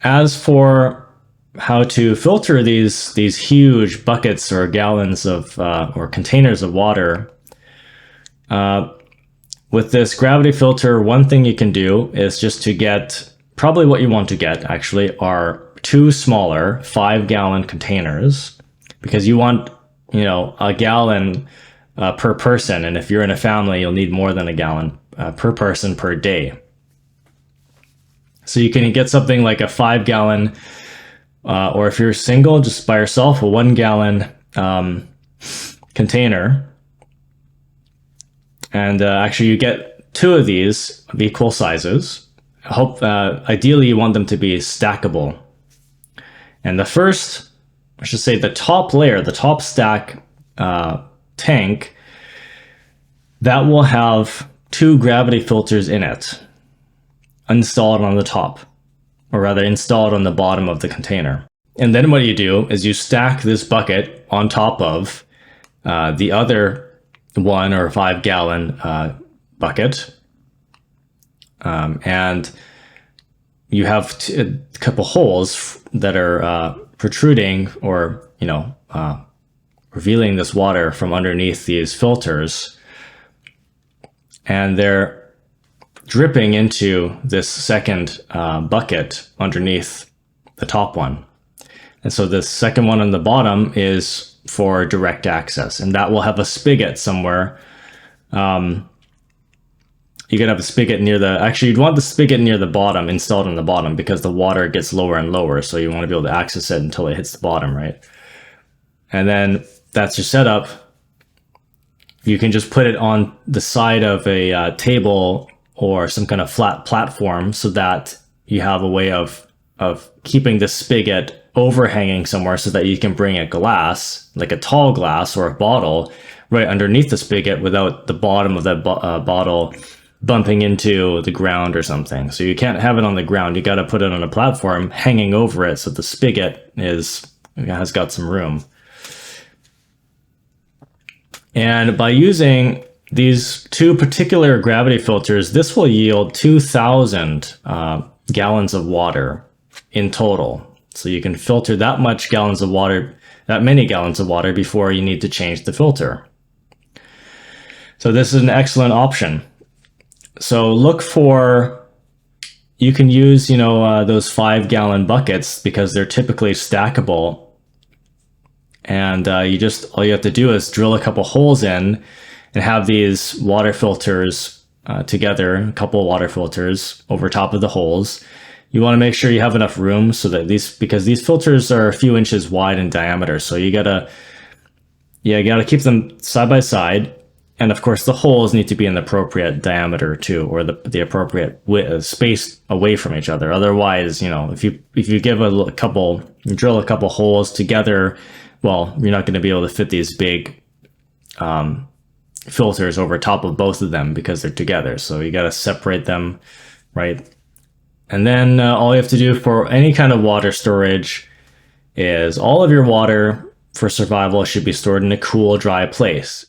As for how to filter these huge buckets or gallons of or containers of water, with this gravity filter, one thing you can do is just to get, probably what you want to get actually are two smaller 5-gallon containers, because you want, a gallon per person. And if you're in a family, you'll need more than a gallon per person per day. So you can get something like a 5-gallon, or if you're single, just by yourself, a 1-gallon container. And actually, you get two of these of equal sizes. Ideally, you want them to be stackable. And the first, I should say, the top layer, the top stack tank, that will have 2 gravity filters in it, installed on the top, or rather installed on the bottom of the container. And then what you do is you stack this bucket on top of the other 1 or 5-gallon bucket, and you have a couple holes that are protruding, or revealing this water from underneath these filters, and they're dripping into this second bucket underneath the top one. And so the second one on the bottom is for direct access, and that will have a spigot somewhere. You could have a spigot near actually you'd want the spigot near the bottom, installed on the bottom, because the water gets lower and lower, so you want to be able to access it until it hits the bottom, right? And then that's your setup. You can just put it on the side of a table or some kind of flat platform, so that you have a way of keeping the spigot overhanging somewhere, so that you can bring a glass, like a tall glass or a bottle, right underneath the spigot without the bottom of that bottle bumping into the ground or something. So you can't have it on the ground. You got to put it on a platform hanging over it, so the spigot has got some room. And by using these 2 particular gravity filters, this will yield 2,000 gallons of water in total. So you can filter that many gallons of water before you need to change the filter. So this is an excellent option. So look for, you can use, those 5-gallon buckets, because they're typically stackable. And all you have to do is drill a couple holes in and have these water filters together, a couple of water filters over top of the holes. You want to make sure you have enough room, so that because these filters are a few inches wide in diameter, so you gotta keep them side by side. And of course, the holes need to be in the appropriate diameter too, or the appropriate space away from each other. Otherwise, if you give you drill a couple holes together, well, you're not going to be able to fit these big filters over top of both of them, because they're together. So you got to separate them, right? And then all you have to do for any kind of water storage is all of your water for survival should be stored in a cool, dry place.